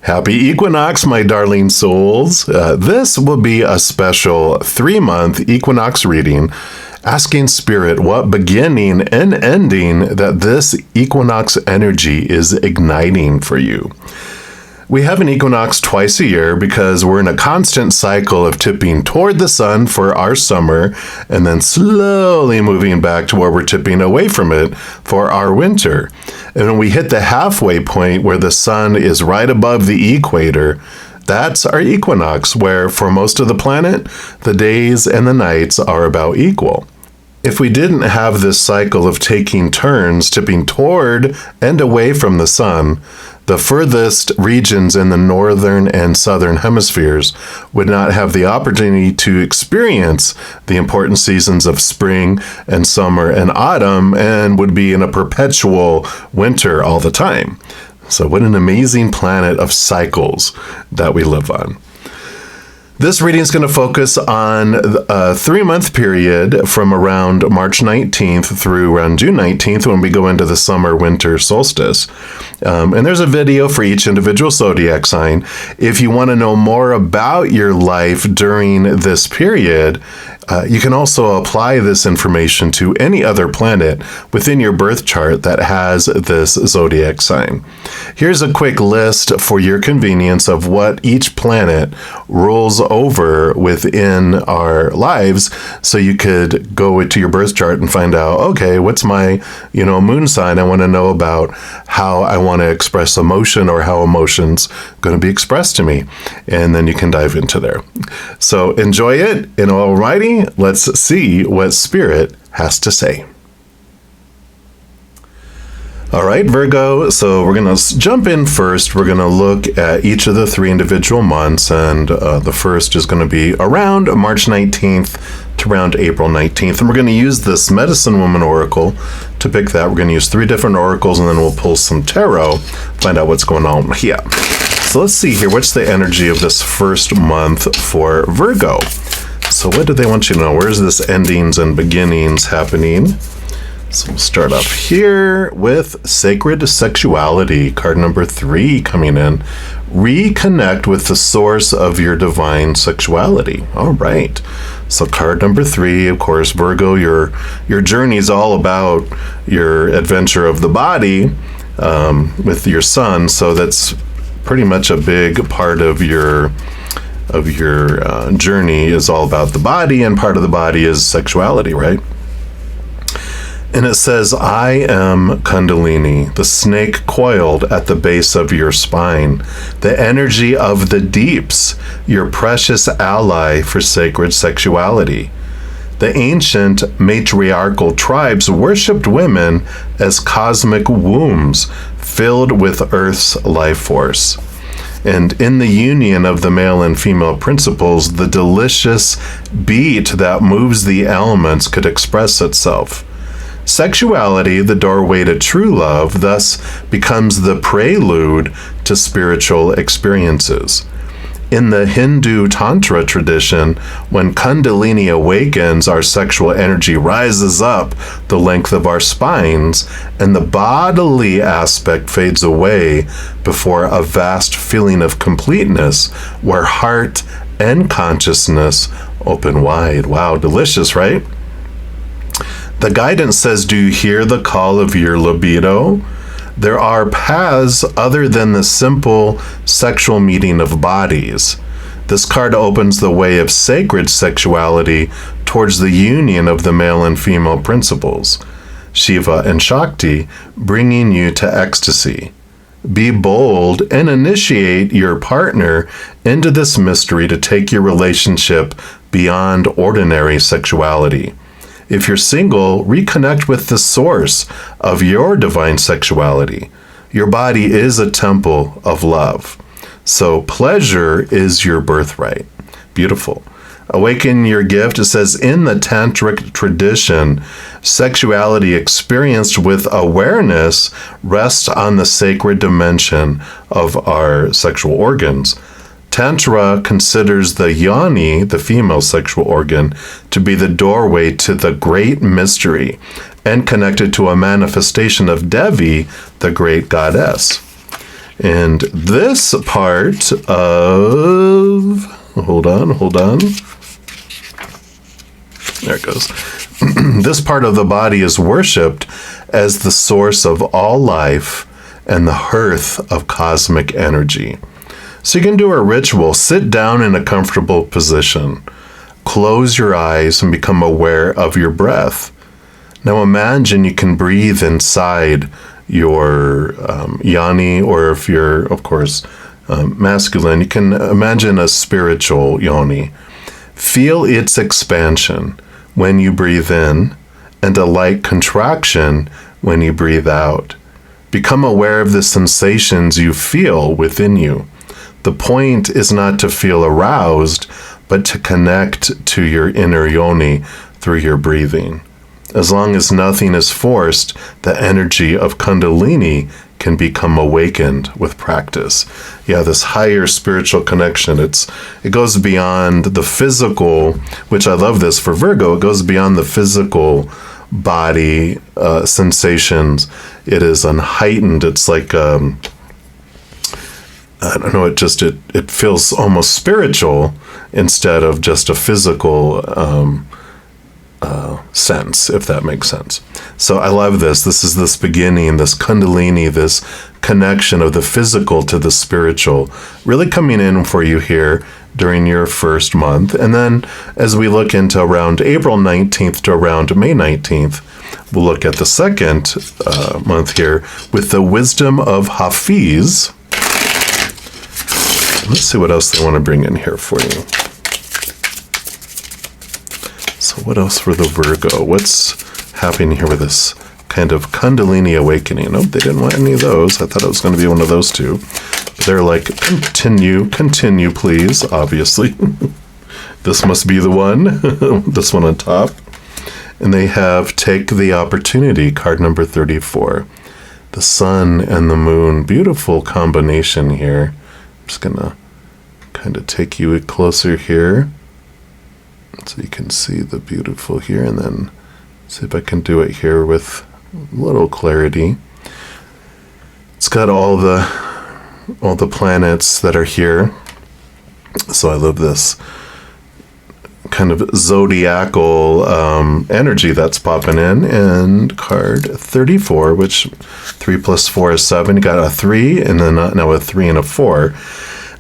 Happy Equinox, my darling souls. This will be a special 3-month Equinox reading, asking Spirit what beginning and ending that this Equinox energy is igniting for you. We have an equinox twice a year because we're in a constant cycle of tipping toward the sun for our summer and then slowly moving back to where we're tipping away from it for our winter. And when we hit the halfway point where the sun is right above the equator, that's our equinox, where for most of the planet, the days and the nights are about equal. If we didn't have this cycle of taking turns tipping toward and away from the sun, the furthest regions in the northern and southern hemispheres would not have the opportunity to experience the important seasons of spring and summer and autumn and would be in a perpetual winter all the time. So what an amazing planet of cycles that we live on. This reading is going to focus on a 3-month period from around March 19th through around June 19th when we go into the summer-winter solstice. And there's a video for each individual zodiac sign. If you want to know more about your life during this period, you can also apply this information to any other planet within your birth chart that has this zodiac sign. Here's a quick list for your convenience of what each planet rules over within our lives, so you could go to your birth chart and find out, okay, what's my moon sign? I want to know about how I want to express emotion or how emotion's going to be expressed to me. And then you can dive into there. So enjoy it, and alrighty, let's see what Spirit has to say. All right, Virgo, so we're going to jump in first. We're going to look at each of the 3 individual months, and the first is going to be around March 19th to around April 19th. And we're going to use this Medicine Woman Oracle to pick that. We're going to use 3 different oracles, and then we'll pull some tarot, find out what's going on here. So let's see here. What's the energy of this first month for Virgo? So what do they want you to know? Where's this endings and beginnings happening? So we'll start up here with Sacred Sexuality, card number 3 coming in. Reconnect with the source of your divine sexuality. All right. So card number 3, of course, Virgo, your journey is all about your adventure of the body with your sun. So that's pretty much a big part of your journey is all about the body, and part of the body is sexuality, right? And it says, I am Kundalini, the snake coiled at the base of your spine, the energy of the deeps, your precious ally for sacred sexuality. The ancient matriarchal tribes worshipped women as cosmic wombs filled with Earth's life force. And in the union of the male and female principles, the delicious beat that moves the elements could express itself. Sexuality, the doorway to true love, thus becomes the prelude to spiritual experiences. In the Hindu Tantra tradition, when Kundalini awakens, our sexual energy rises up the length of our spines, and the bodily aspect fades away before a vast feeling of completeness where heart and consciousness open wide. Wow, delicious, right? The guidance says, do you hear the call of your libido? There are paths other than the simple sexual meeting of bodies. This card opens the way of sacred sexuality towards the union of the male and female principles, Shiva and Shakti, bringing you to ecstasy. Be bold and initiate your partner into this mystery to take your relationship beyond ordinary sexuality. If you're single, reconnect with the source of your divine sexuality. Your body is a temple of love. So pleasure is your birthright. Beautiful. Awaken your gift. It says, in the tantric tradition, sexuality experienced with awareness rests on the sacred dimension of our sexual organs. Tantra considers the yoni, the female sexual organ, to be the doorway to the great mystery and connected to a manifestation of Devi, the great goddess. And this part of, hold on. There it goes. This part of the body is worshipped as the source of all life and the hearth of cosmic energy. So you can do a ritual. Sit down in a comfortable position. Close your eyes and become aware of your breath. Now imagine you can breathe inside your yoni, or if you're, of course, masculine, you can imagine a spiritual yoni. Feel its expansion when you breathe in and a light contraction when you breathe out. Become aware of the sensations you feel within you. The point is not to feel aroused, but to connect to your inner yoni through your breathing. As long as nothing is forced, the energy of Kundalini can become awakened with practice. Yeah, this higher spiritual connection, it goes beyond the physical, which I love this for Virgo, it goes beyond the physical body sensations. It is unheightened. It's like, I don't know, it feels almost spiritual instead of just a physical sense, if that makes sense. So I love this. This is this beginning, this Kundalini, this connection of the physical to the spiritual, really coming in for you here during your first month. And then as we look into around April 19th to around May 19th, we'll look at the second month here with the wisdom of Hafiz. Let's see what else they want to bring in here for you. So what else for the Virgo? What's happening here with this kind of Kundalini awakening? Oh, they didn't want any of those. I thought it was going to be one of those two. But they're like, continue, please, obviously. This must be the one. This one on top. And they have Take the Opportunity, card number 34. The sun and the moon. Beautiful combination here. I'm just going to kind of take you closer here, so you can see the beautiful here, and then see if I can do it here with a little clarity. It's got all the planets that are here. So I love this kind of zodiacal energy that's popping in. And card 34, which 3 plus 4 is 7. You got a 3, and then now a 3 and a 4.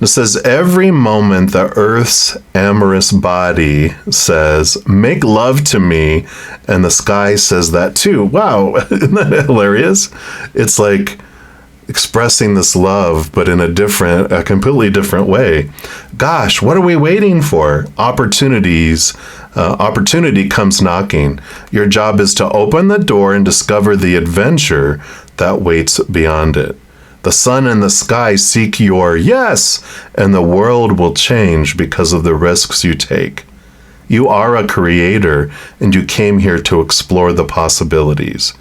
It says, every moment the Earth's amorous body says, make love to me, and the sky says that too. Wow, isn't that hilarious? It's like expressing this love, but in a completely different way. Gosh, what are we waiting for? Opportunity comes knocking. Your job is to open the door and discover the adventure that waits beyond it. The sun and the sky seek your yes, and the world will change because of the risks you take. You are a creator, and you came here to explore the possibilities.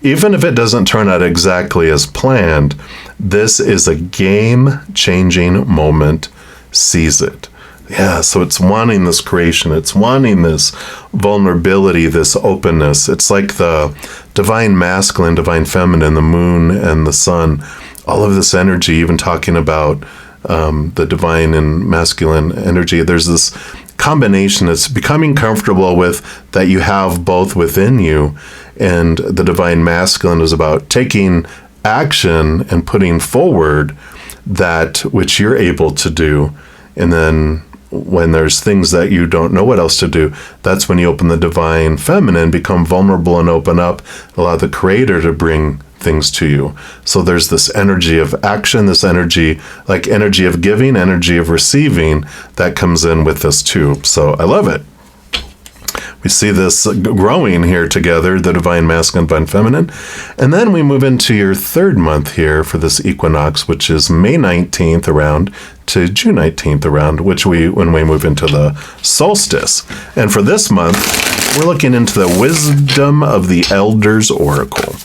Even if it doesn't turn out exactly as planned, this is a game-changing moment. Seize it. Yeah, so it's wanting this creation. It's wanting this vulnerability, this openness. It's like the divine masculine, divine feminine, the moon and the sun. All of this energy, even talking about the divine and masculine energy, there's this combination that's becoming comfortable with that you have both within you. And the divine masculine is about taking action and putting forward that which you're able to do. And then when there's things that you don't know what else to do, that's when you open the divine feminine, become vulnerable and open up, allow the creator to bring things to you. So there's this energy of action, this energy, like energy of giving, energy of receiving, that comes in with this too. So I love it. We see this growing here together, the divine masculine, divine feminine. And then we move into your third month here for this equinox, which is May 19th around to June 19th around, when we move into the solstice. And for this month, we're looking into the wisdom of the elders oracle.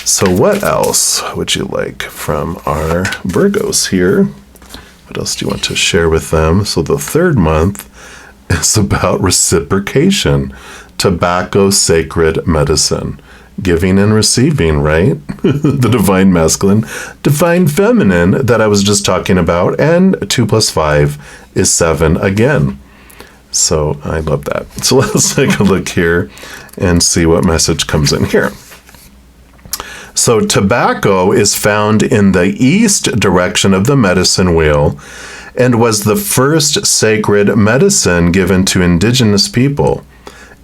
So what else would you like from our Virgos here? What else do you want to share with them? So the third month is about reciprocation, tobacco, sacred medicine. giving and receiving, right? The divine masculine, divine feminine that I was just talking about, and 2 + 5 is 7 again. So I love that. So let's take a look here and see what message comes in here. So tobacco is found in the east direction of the medicine wheel and was the first sacred medicine given to indigenous people.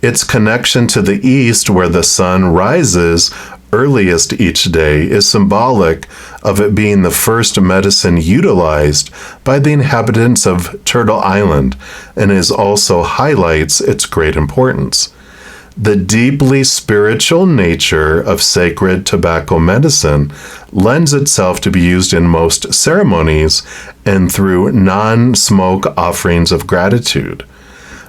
Its connection to the east, where the sun rises earliest each day, is symbolic of it being the first medicine utilized by the inhabitants of Turtle Island, and is also highlights its great importance. The deeply spiritual nature of sacred tobacco medicine lends itself to be used in most ceremonies and through non-smoke offerings of gratitude.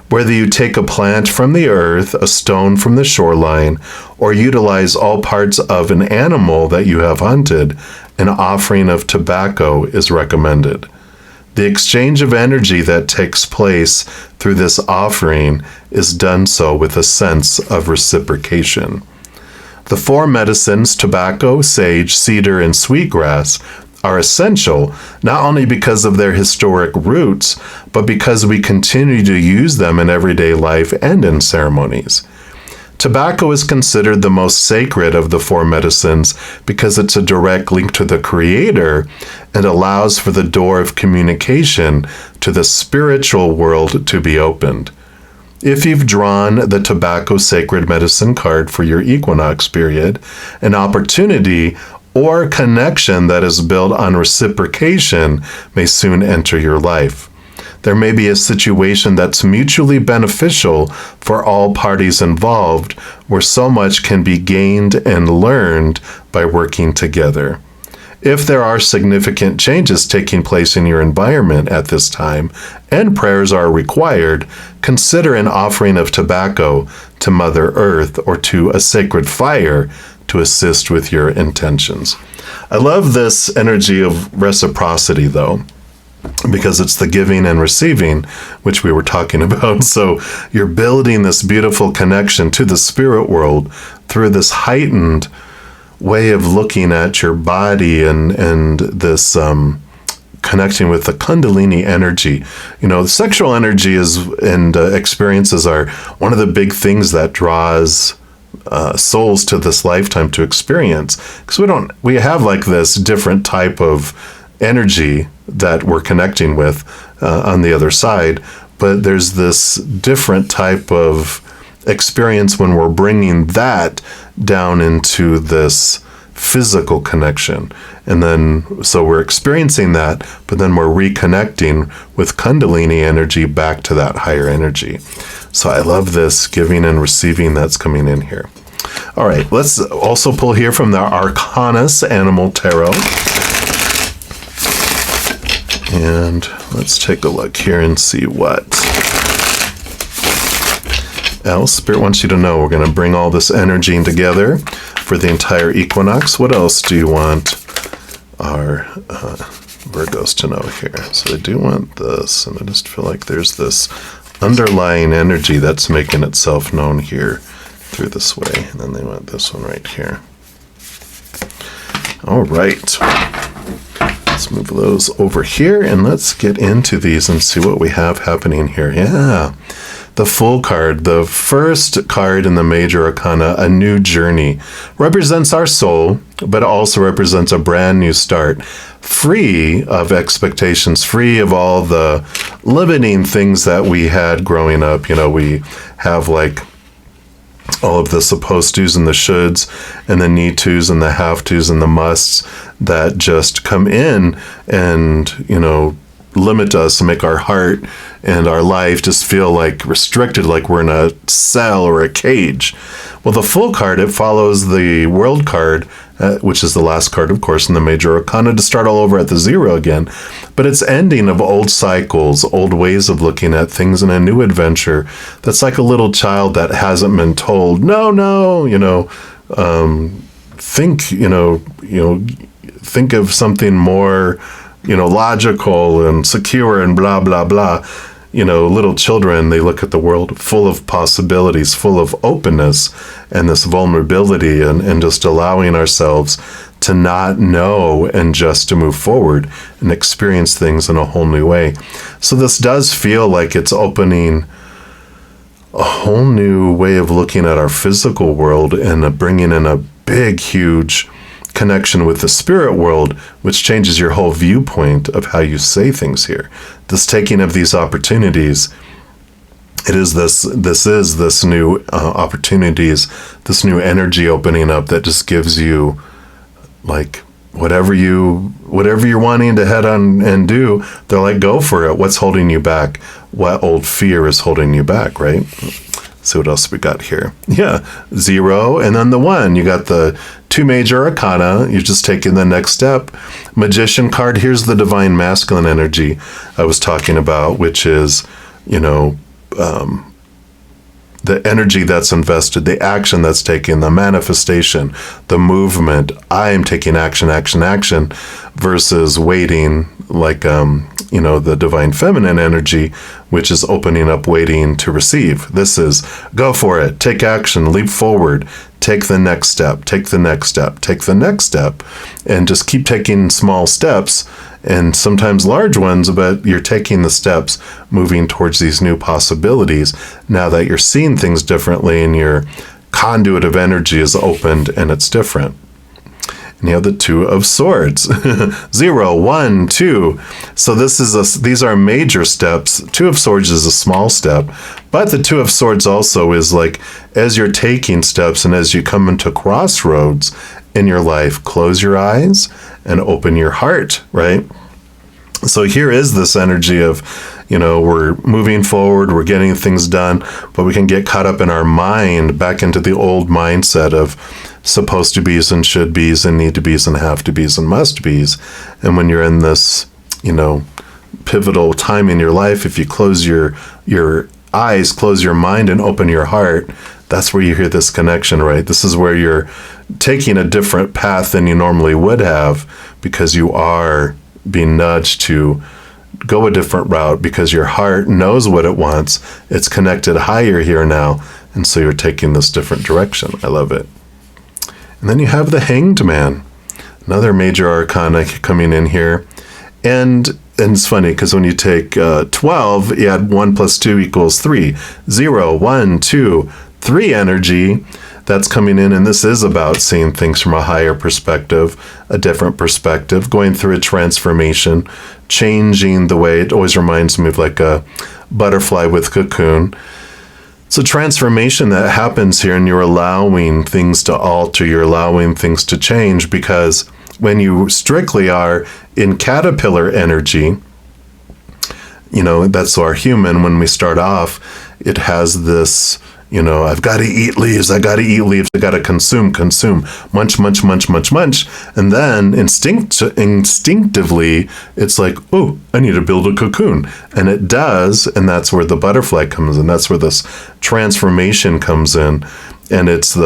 Whether you take a plant from the earth, a stone from the shoreline, or utilize all parts of an animal that you have hunted, an offering of tobacco is recommended. The exchange of energy that takes place through this offering is done so with a sense of reciprocation. The 4 medicines, tobacco, sage, cedar, and sweetgrass, are essential not only because of their historic roots, but because we continue to use them in everyday life and in ceremonies. Tobacco is considered the most sacred of the 4 medicines because it's a direct link to the Creator and allows for the door of communication to the spiritual world to be opened. If you've drawn the tobacco sacred medicine card for your equinox period, an opportunity or connection that is built on reciprocation may soon enter your life. There may be a situation that's mutually beneficial for all parties involved, where so much can be gained and learned by working together. If there are significant changes taking place in your environment at this time, and prayers are required, consider an offering of tobacco to Mother Earth or to a sacred fire to assist with your intentions. I love this energy of reciprocity, though, because it's the giving and receiving, which we were talking about. So you're building this beautiful connection to the spirit world through this heightened way of looking at your body and this connecting with the Kundalini energy. You know, sexual energy is and experiences are one of the big things that draws souls to this lifetime to experience, because we have like this different type of energy that we're connecting with on the other side, but there's this different type of experience when we're bringing that down into this physical connection. And then so we're experiencing that, but then we're reconnecting with Kundalini energy back to that higher energy. So I love this giving and receiving that's coming in here. All right, let's also pull here from the Arcanus Animal Tarot. And let's take a look here and see what else Spirit wants you to know. We're going to bring all this energy together for the entire equinox. What else do you want our Virgos to know here? So I do want this, and I just feel like there's this underlying energy that's making itself known here through this way. And then they want this one right here. All right. Let's move those over here and let's get into these and see what we have happening here. Yeah. The Fool card, the first card in the major arcana, a new journey, represents our soul, but also represents a brand new start, free of expectations, free of all the limiting things that we had growing up. You know, we have like all of the supposed tos and the shoulds and the need tos and the have tos and the musts that just come in and, you know, limit us and make our heart and our life just feel like restricted, like we're in a cell or a cage. Well, the Fool card, it follows the World card, which is the last card, of course, in the major arcana, to start all over at the 0 again. But it's ending of old cycles, old ways of looking at things, in a new adventure that's like a little child that hasn't been told, no, you know, think of something more, you know, logical and secure and blah, blah, blah. little children, they look at the world full of possibilities, full of openness and this vulnerability, and just allowing ourselves to not know and just to move forward and experience things in a whole new way. So this does feel like it's opening a whole new way of looking at our physical world and bringing in a big, huge connection with the spirit world, which changes your whole viewpoint of how you say things here. This taking of these opportunities, this is this new opportunities, this new energy opening up that just gives you, like, whatever you're wanting to head on and do, they're like, go for it. What's holding you back? What old fear is holding you back, right? See what else we got here. Yeah, 0 and then the 1. You got the 2 major arcana. You're just taking the next step. Magician card. Here's the divine masculine energy I was talking about, which is, the energy that's invested, the action that's taken, the manifestation, the movement. I am taking action, action, action, versus waiting, like, the divine feminine energy, which is opening up, waiting to receive. This is go for it, take action, leap forward, take the next step, take the next step, take the next step, and just keep taking small steps, and sometimes large ones, but you're taking the steps, moving towards these new possibilities now that you're seeing things differently and your conduit of energy is opened and it's different. And you have the 2 of Swords. 0, 1, 2. So these are major steps. 2 of Swords is a small step, but the 2 of Swords also is like, as you're taking steps and as you come into crossroads in your life, close your eyes and open your heart, right? So here is this energy of, we're moving forward, we're getting things done, but we can get caught up in our mind, back into the old mindset of supposed to be's and should be's and need to be's and have to be's and must be's. And when you're in this, pivotal time in your life, if you close your eyes, close your mind and open your heart, that's where you hear this connection, right? This is where you're taking a different path than you normally would have, because you are being nudged to go a different route because your heart knows what it wants. It's connected higher here now, and so you're taking this different direction. I love it. And then you have the Hanged Man, another major arcana coming in here. And it's funny because when you take 12, you add 1 plus 2 equals 3. 0, 1, 2, 3 energy that's coming in, and this is about seeing things from a higher perspective, a different perspective, going through a transformation, changing the way. It always reminds me of like a butterfly with cocoon. So transformation that happens here, and you're allowing things to alter, you're allowing things to change, because when you strictly are in caterpillar energy, that's our human. When we start off, it has this, I've got to eat leaves, I got to consume, munch. And then instinctively, it's like, oh, I need to build a cocoon. And it does, and that's where the butterfly comes in. That's where this transformation comes in. And it's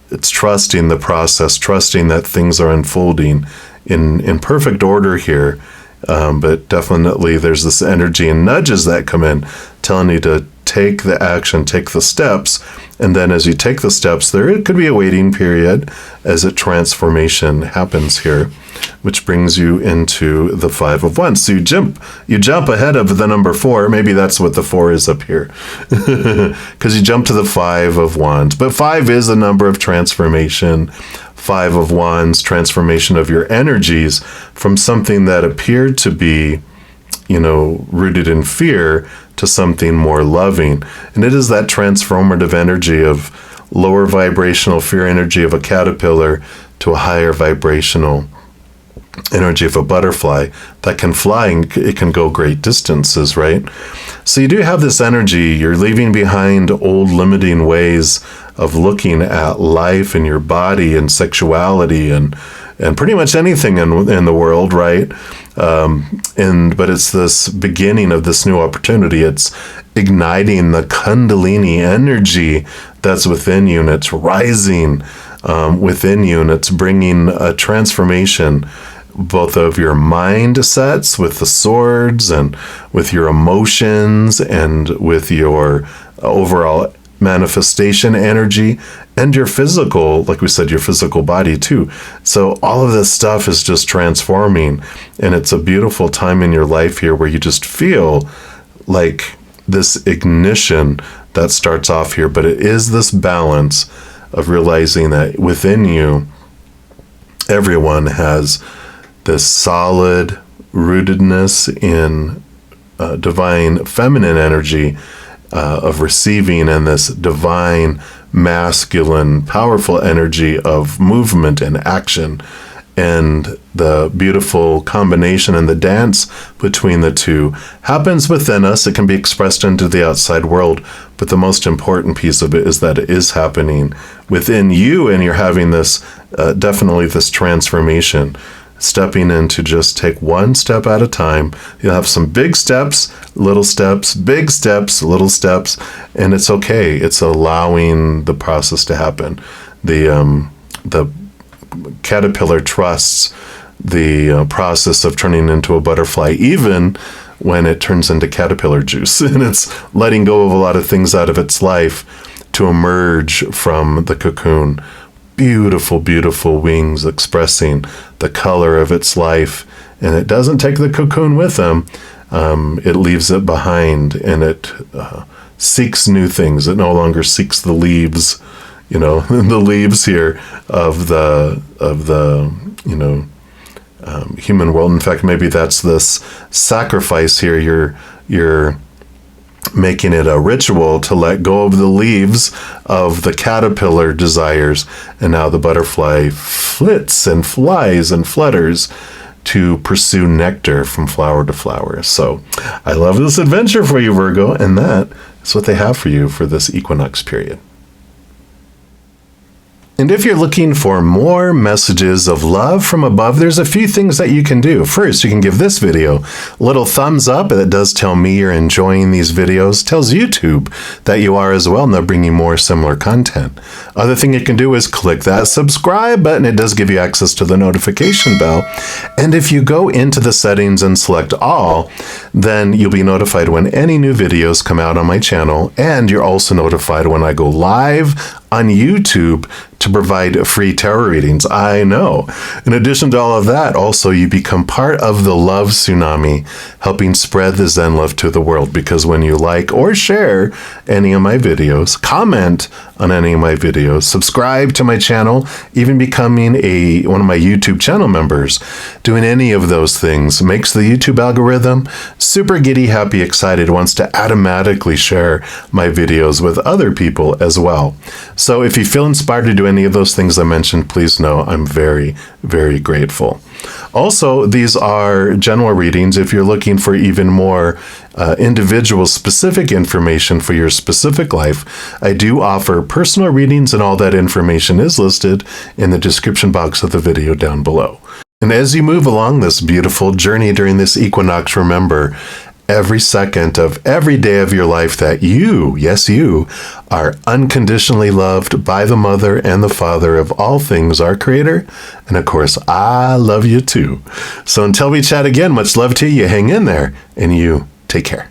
it's trusting the process, trusting that things are unfolding in perfect order here. But definitely there's this energy and nudges that come in, telling you to take the action, take the steps. And then as you take the steps, there could be a waiting period as a transformation happens here, which brings you into the 5 of Wands. So you jump ahead of the number 4. Maybe that's what the 4 is up here, because you jump to the 5 of Wands. But 5 is a number of transformation. 5 of Wands, transformation of your energies from something that appeared to be, rooted in fear to something more loving. And it is that transformative energy of lower vibrational fear energy of a caterpillar to a higher vibrational energy of a butterfly that can fly, and it can go great distances, right? So you do have this energy. You're leaving behind old limiting ways of looking at life and your body and sexuality and pretty much anything in the world, right? But it's this beginning of this new opportunity. It's igniting the Kundalini energy that's within you, and it's rising within you, and it's bringing a transformation both of your mindsets with the swords and with your emotions and with your overall manifestation energy and your physical, like we said, your physical body too. So all of this stuff is just transforming, and it's a beautiful time in your life here where you just feel like this ignition that starts off here. But it is this balance of realizing that within you, everyone has this solid rootedness in divine feminine energy of receiving, and this divine masculine powerful energy of movement and action, and the beautiful combination and the dance between the two happens within us. It can be expressed into the outside world, but the most important piece of it is that it is happening within you, and you're having this definitely this transformation, stepping in to just take one step at a time. You'll have some big steps, little steps, big steps, little steps, and it's okay. It's allowing the process to happen. The caterpillar trusts the process of turning into a butterfly, even when it turns into caterpillar juice, and it's letting go of a lot of things out of its life to emerge from the cocoon. Beautiful, beautiful wings expressing the color of its life. And it doesn't take the cocoon with them. It leaves it behind, and it seeks new things. It no longer seeks the leaves, the leaves here of the human world. In fact, maybe that's this sacrifice here. You're making it a ritual to let go of the leaves of the caterpillar desires, and now the butterfly flits and flies and flutters to pursue nectar from flower to flower. So I love this adventure for you, Virgo, and that is what they have for you for this equinox period. And if you're looking for more messages of love from above, there's a few things that you can do. First, you can give this video a little thumbs up. That does tell me you're enjoying these videos. Tells YouTube that you are as well, and they'll bring you more similar content. Other thing you can do is click that subscribe button. It does give you access to the notification bell. And if you go into the settings and select all, then you'll be notified when any new videos come out on my channel. And you're also notified when I go live on YouTube to provide free tarot readings. I know. In addition to all of that, also you become part of the love tsunami, helping spread the Zen love to the world. Because when you like or share any of my videos, comment on any of my videos, subscribe to my channel, even becoming one of my YouTube channel members, doing any of those things makes the YouTube algorithm super giddy, happy, excited, wants to automatically share my videos with other people as well. So if you feel inspired to do any of those things I mentioned, please know I'm very, very grateful. Also, these are general readings. If you're looking for even more individual specific information for your specific life, I do offer personal readings, and all that information is listed in the description box of the video down below. And as you move along this beautiful journey during this equinox, remember, every second of every day of your life that you, yes, you, are unconditionally loved by the Mother and the Father of all things, our Creator. And of course, I love you too. So until we chat again, much love to you. Hang in there, and you take care.